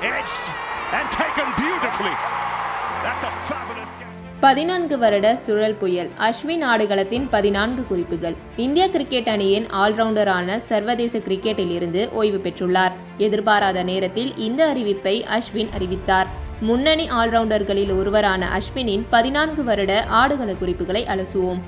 Edged and taken beautifully. That's a fabulous catch. 14 வருட சுழல் புயல். அஸ்வின் ஆடுகளத்தின் 14 குறிப்புகள். இந்திய கிரிக்கெட் அணியின் ஆல்ரவுண்டரான சர்வதேச கிரிக்கெட்டில் இருந்து ஓய்வு பெற்றுள்ளார். எதிர்பாராத நேரத்தில் இந்த அறிவிப்பை அஸ்வின் அறிவித்தார். முன்னணி ஆல்ரவுண்டர்களில் ஒருவரான அஸ்வினின் 14 வருட ஆடுகள குறிப்புகளை அலசுவோம்.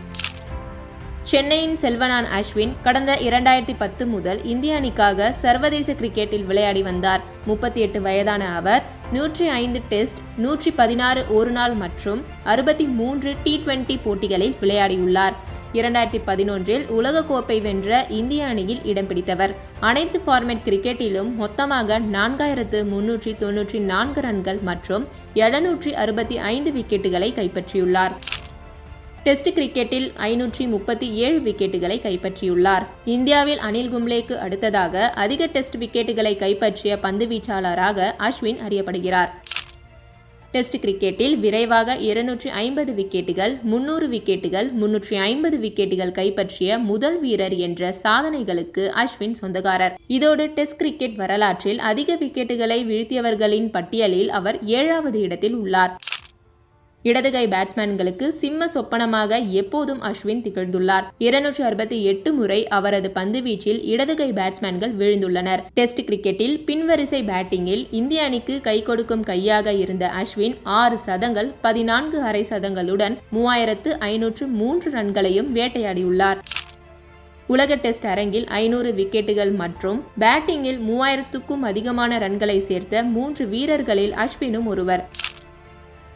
சென்னையின் செல்வனான் அஸ்வின் கடந்த 2010 முதல் இந்திய அணிக்காக சர்வதேச கிரிக்கெட்டில் விளையாடி வந்தார். 38 வயதான அவர் 105 டெஸ்ட், 116 ஒருநாள் மற்றும் 63 T20 போட்டிகளில் விளையாடியுள்ளார். 2011இல் உலகக்கோப்பை வென்ற இந்திய அணியில் இடம் பிடித்தவர். அனைத்து ஃபார்மேட் கிரிக்கெட்டிலும் மொத்தமாக 4394 ரன்கள் மற்றும் 765 விக்கெட்டுகளை கைப்பற்றியுள்ளார். டெஸ்ட் கிரிக்கெட்டில் 537 விக்கெட்டுகளை கைப்பற்றியுள்ளார். இந்தியாவில் அனில் கும்ளேக்கு அடுத்ததாக அதிக டெஸ்ட் விக்கெட்டுகளை கைப்பற்றிய பந்து வீச்சாளராக அஸ்வின் அறியப்படுகிறார். டெஸ்ட் கிரிக்கெட்டில் விரைவாக 250 விக்கெட்டுகள், 300 விக்கெட்டுகள், 350 விக்கெட்டுகள் கைப்பற்றிய முதல் வீரர் என்ற சாதனைகளுக்கு அஸ்வின் சொந்தக்காரர். இதோடு டெஸ்ட் கிரிக்கெட் வரலாற்றில் அதிக விக்கெட்டுகளை வீழ்த்தியவர்களின் பட்டியலில் அவர் 7வது இடத்தில் உள்ளார். இடதுகை பேட்ஸ்மேன்களுக்கு சிம்ம சொப்பனமாக எப்போதும் அஸ்வின் திகழ்ந்துள்ளார். 268 முறை அவரது பந்து வீச்சில் இடதுகை பேட்ஸ்மேன்கள் வீழ்ந்துள்ளனர். டெஸ்ட் கிரிக்கெட்டில் பின்வரிசை பேட்டிங்கில் இந்திய அணிக்கு கை கொடுக்கும் கையாக இருந்த அஸ்வின் 6 சதங்கள், 14 அரை சதங்களுடன் 3503 ரன்களையும் வேட்டையாடியுள்ளார். உலக டெஸ்ட் அரங்கில் 500 விக்கெட்டுகள் மற்றும் பேட்டிங்கில் 3000க்கும் அதிகமான ரன்களை சேர்த்த 3 வீரர்களில் அஸ்வினும் ஒருவர்.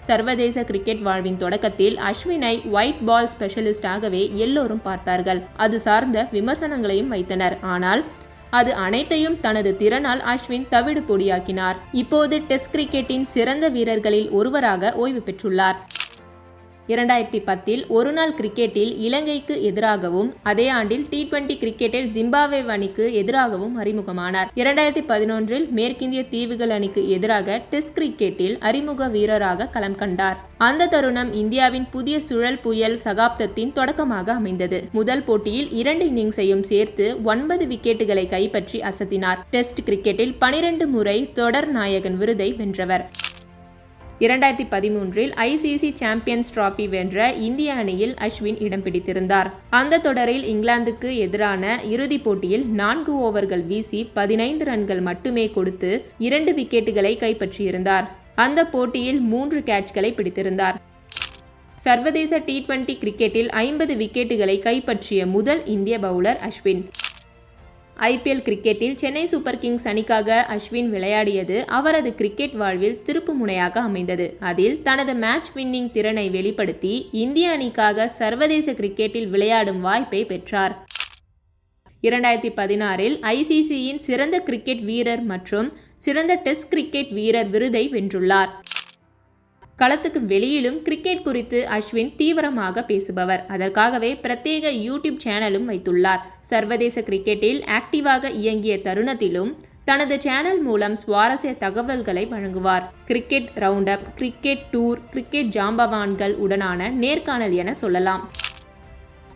சர்வதேச கிரிக்கெட் வாழ்வின் தொடக்கத்தில் அஸ்வினை ஒயிட் பால் ஸ்பெஷலிஸ்டாகவே எல்லோரும் பார்த்தார்கள். அது சார்ந்த விமர்சனங்களையும் வைத்தனர். ஆனால் அது அனைத்தையும் தனது திறனால் அஸ்வின் தவிடு பொடியாக்கினார். இப்போது டெஸ்ட் கிரிக்கெட்டின் சிறந்த வீரர்களில் ஒருவராக ஓய்வு பெற்றுள்ளார். 2010இல் ஒருநாள் கிரிக்கெட்டில் இலங்கைக்கு எதிராகவும் அதே ஆண்டில் T20 கிரிக்கெட்டில் ஜிம்பாப்வே அணிக்கு எதிராகவும் அறிமுகமானார். 2011இல் மேற்கிந்திய தீவுகள் அணிக்கு எதிராக டெஸ்ட் கிரிக்கெட்டில் அறிமுக வீரராக களம் கண்டார். அந்த தருணம் இந்தியாவின் புதிய சுழல் புயல் சகாப்தத்தின் தொடக்கமாக அமைந்தது. முதல் போட்டியில் 2 இன்னிங்ஸையும் சேர்த்து 9 விக்கெட்டுகளை கைப்பற்றி அசத்தினார். டெஸ்ட் கிரிக்கெட்டில் 12 முறை தொடர் நாயகன் விருதை வென்றவர். 2013இல் ICC சாம்பியன்ஸ் டிராபி வென்ற இந்திய அணியில் அஸ்வின் இடம் பிடித்திருந்தார். அந்த தொடரில் இங்கிலாந்துக்கு எதிரான இறுதிப் போட்டியில் 4 ஓவர்கள் வீசி 15 ரன்கள் மட்டுமே கொடுத்து 2 விக்கெட்டுகளை கைப்பற்றியிருந்தார். அந்த போட்டியில் 3 கேட்ச்களை பிடித்திருந்தார். சர்வதேச T20 கிரிக்கெட்டில் 50 விக்கெட்டுகளை கைப்பற்றிய முதல் இந்திய பவுலர் அஸ்வின். IPL கிரிக்கெட்டில் சென்னை சூப்பர் கிங்ஸ் அணிக்காக அஸ்வின் விளையாடியது அவரது கிரிக்கெட் வாழ்வில் திருப்பு முனையாக அமைந்தது. அதில் தனது மேட்ச் வின்னிங் திறனை வெளிப்படுத்தி இந்திய அணிக்காக சர்வதேச கிரிக்கெட்டில் விளையாடும் வாய்ப்பை பெற்றார். 2016இல் ICCயின் சிறந்த கிரிக்கெட் வீரர் மற்றும் சிறந்த டெஸ்ட் கிரிக்கெட் வீரர் விருதை வென்றுள்ளார். களத்துக்கு வெளியிலும் கிரிக்கெட் குறித்து அஸ்வின் தீவிரமாக பேசுபவர். அதற்காகவே பிரத்யேக யூடியூப் சேனலும் வைத்துள்ளார். சர்வதேச கிரிக்கெட்டில் ஆக்டிவாக இயங்கிய தருணத்திலும் தனது சேனல் மூலம் சுவாரஸ்ய தகவல்களை வழங்குவார். Cricket round up, cricket tour, cricket ஜாம்பவான்கள் உடனான நேர்காணல் என சொல்லலாம்.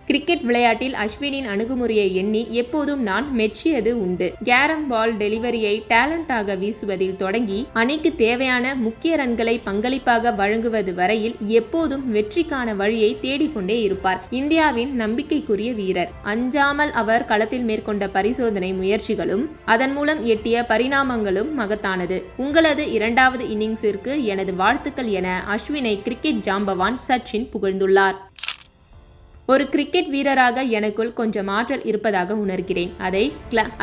கிரிக்கெட் விளையாட்டில் அஸ்வினின் அணுகுமுறையை எண்ணி எப்போதும் நான் மெச்சியது உண்டு. கேரம் பால் டெலிவரியை டேலண்டாக வீசுவதில் தொடங்கி அணிக்கு தேவையான முக்கிய ரன்களை பங்களிப்பாக வழங்குவது வரையில் எப்போதும் வெற்றிக்கான வழியை தேடிக்கொண்டே இருப்பார். இந்தியாவின் நம்பிக்கைக்குரிய வீரர். அஞ்சாமல் அவர் களத்தில் மேற்கொண்ட பரிசோதனை முயற்சிகளும் அதன் மூலம் எட்டிய பரிணாமங்களும் மகத்தானது. உங்களது 2வது இன்னிங்ஸிற்கு எனது வாழ்த்துக்கள் என அஸ்வினை கிரிக்கெட் ஜாம்பவான் சச்சின் புகழ்ந்துள்ளார். ஒரு கிரிக்கெட் வீரராக எனக்குள் கொஞ்சம் ஆற்றல் இருப்பதாக உணர்கிறேன்.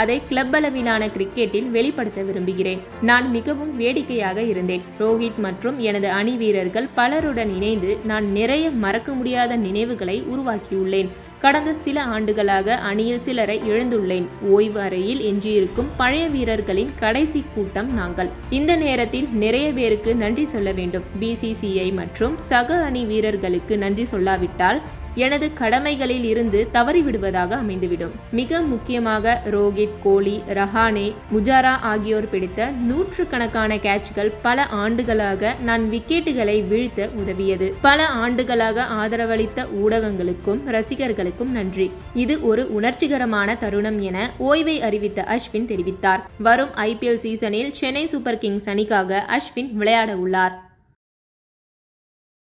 அதை கிளப் அளவிலான கிரிக்கெட்டில் வெளிப்படுத்த விரும்புகிறேன். நான் மிகவும் வேடிக்கையாக இருந்தேன். ரோஹித் மற்றும் எனது அணி வீரர்கள் பலருடன் இணைந்து நான் நிறைய மறக்க முடியாத நினைவுகளை உருவாக்கியுள்ளேன். கடந்த சில ஆண்டுகளாக அணியில் சிலரை இழந்துள்ளேன். ஓய்வு அறையில் எஞ்சியிருக்கும் பழைய வீரர்களின் கடைசி கூட்டம் நாங்கள். இந்த நேரத்தில் நிறைய பேருக்கு நன்றி சொல்ல வேண்டும். BCCI மற்றும் சக அணி வீரர்களுக்கு நன்றி சொல்லாவிட்டால் எனது கடமைகளில் இருந்து தவறிவிடுவதாக அமைந்துவிடும். மிக முக்கியமாக ரோஹித், கோலி, ரஹானே, புஜாரா ஆகியோர் பிடித்த 100கணக்கான கேட்ச்கள் பல ஆண்டுகளாக நான் விக்கெட்டுகளை வீழ்த்த உதவியது. பல ஆண்டுகளாக ஆதரவளித்த ஊடகங்களுக்கும் ரசிகர்களுக்கும் நன்றி. இது ஒரு உணர்ச்சிகரமான தருணம் என ஓய்வை அறிவித்த அஸ்வின் தெரிவித்தார். வரும் IPL சீசனில் சென்னை சூப்பர் கிங்ஸ் அணிக்காக அஸ்வின் விளையாட உள்ளார்.